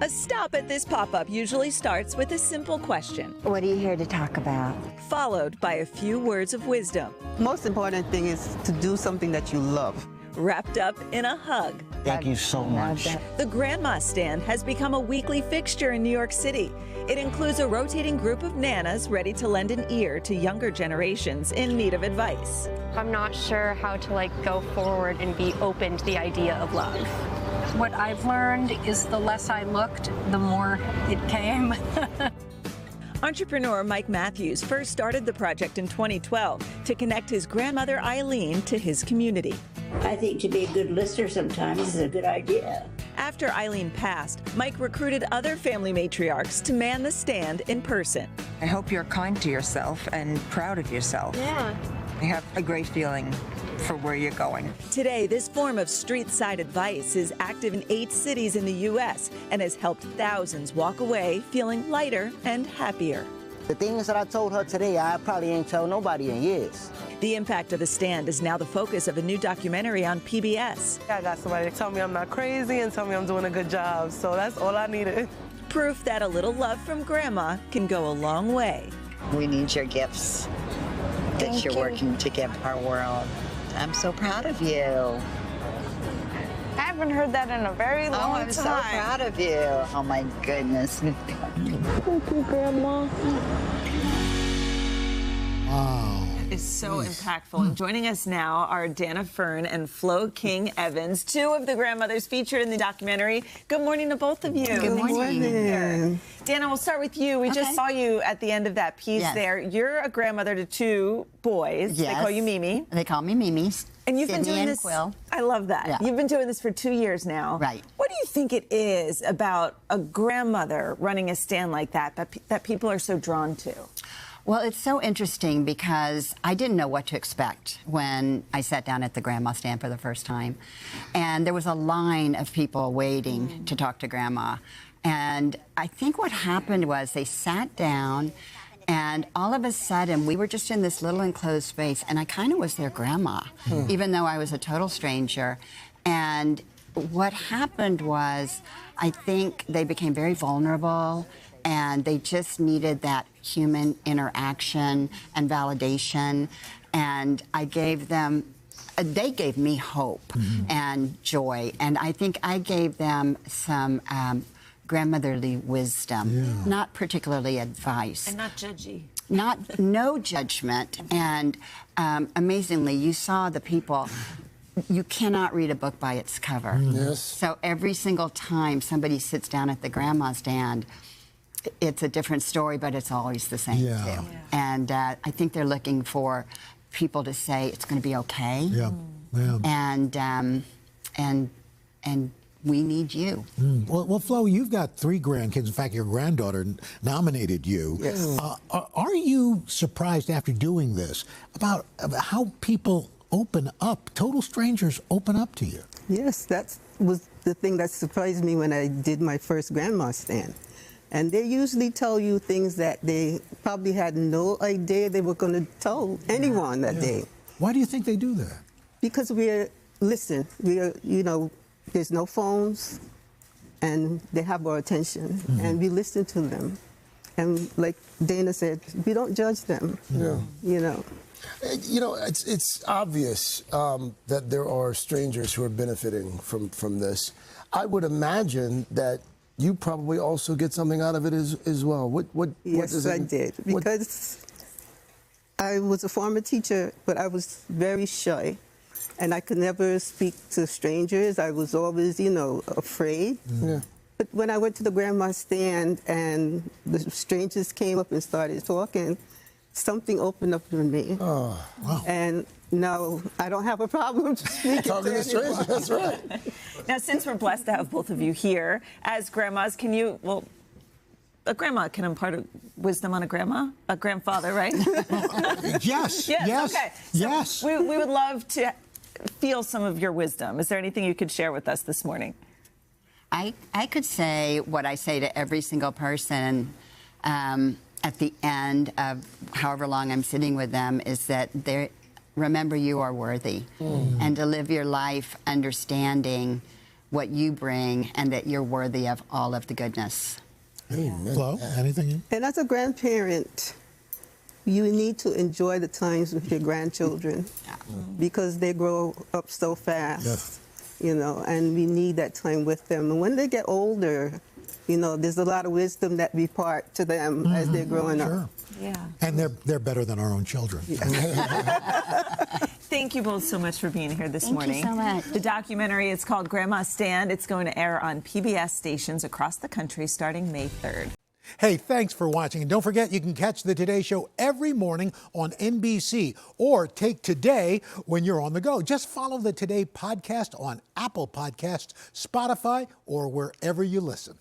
A stop at this pop-up usually starts with a simple question, What are you here to talk about? followed by a few words of wisdom, Most important thing is to do something that you love. wrapped up in a hug. Thank you so much. The Grandma Stand has become a weekly fixture in New York City. It includes a rotating group of nanas ready to lend an ear to younger generations in need of advice. I'm not sure how to go forward and be open to the idea of love. What I've learned is the less I looked, the more it came. Entrepreneur Mike Matthews first started the project in 2012 to connect his grandmother Eileen to his community. I think to be a good listener sometimes is a good idea. After Eileen passed, Mike recruited other family matriarchs to man the stand in person. I hope you're kind to yourself and proud of yourself. Yeah. I have a great feeling for where you're going. Today, this form of street-side advice is active in 8 cities in the U.S. and has helped thousands walk away feeling lighter and happier. The things that I told her today, I probably ain't told nobody in years. The impact of the stand is now the focus of a new documentary on PBS. I got somebody to tell me I'm not crazy and tell me I'm doing a good job, so that's all I needed. Proof that a little love from Grandma can go a long way. We need your gifts that you're working to give our world. I'm so proud of you. I haven't heard that in a very long time. I'm so proud of you. Oh my goodness. Thank you, Grandma. Wow. Is so impactful. And joining us now are Dana Fern and Flo King Evans, 2 of the grandmothers featured in the documentary. Good morning to both of you. Good morning. Dana, we'll start with you. We just saw you at the end of that piece there. You're a grandmother to 2 boys. Yes. They call you Mimi. They call me Mimi. And you've been Sydney doing and this. Quill. I love that. Yeah. You've been doing this for 2 years now. Right. What do you think it is about a grandmother running a stand like that that people are so drawn to? Well, it's so interesting because I didn't know what to expect when I sat down at the Grandma Stand for the first time. And there was a line of people waiting to talk to Grandma. And I think what happened was they sat down and all of a sudden we were just in this little enclosed space and I kind of was their grandma, even though I was a total stranger. And what happened was I think they became very vulnerable and they just needed that human interaction and validation. And I gave them, they gave me hope and joy. And I think I gave them some grandmotherly wisdom, not particularly advice. And not judgy. No judgment. And amazingly, you saw the people. You cannot read a book by its cover. Yes. So every single time somebody sits down at the Grandma Stand, it's a different story, but it's always the same too. And I think they're looking for people to say it's going to be okay. And we need you. Well, Flo, you've got 3 grandkids. In fact, your granddaughter nominated you. Yes. Are you surprised after doing this about how people open up, total strangers open up to you? Yes, that was the thing that surprised me when I did my first Grandma Stand. And they usually tell you things that they probably had no idea they were going to tell anyone that day. Why do you think they do that? Because there's no phones, and they have our attention, and we listen to them. And like Dana said, we don't judge them, you know. You know, it's obvious that there are strangers who are benefiting from this. I would imagine that you probably also get something out of it as well. Yes, I did. Because I was a former teacher, but I was very shy. And I could never speak to strangers. I was always, afraid. But when I went to the Grandma Stand and the strangers came up and started talking, something opened up in me. Oh, wow. And now I don't have a problem speaking Talking to strangers, that's right. Now, since we're blessed to have both of you here, as grandmas, a grandma can impart wisdom on a grandfather, right? Yes. Okay. So we would love to feel some of your wisdom. Is there anything you could share with us this morning? I could say what I say to every single person at the end of however long I'm sitting with them is that remember you are worthy, and to live your life understanding what you bring and that you're worthy of all of the goodness. Flo, anything? And as a grandparent, you need to enjoy the times with your grandchildren because they grow up so fast, you know, and we need that time with them. And when they get older, you know, there's a lot of wisdom that we impart to them as they're growing up. Yeah. And they're better than our own children. Thank you both so much for being here this morning. Thank you so much. The documentary is called Grandma Stand. It's going to air on PBS stations across the country starting May 3rd. Hey, thanks for watching. And don't forget, you can catch the Today Show every morning on NBC or take Today when you're on the go. Just follow the Today podcast on Apple Podcasts, Spotify, or wherever you listen.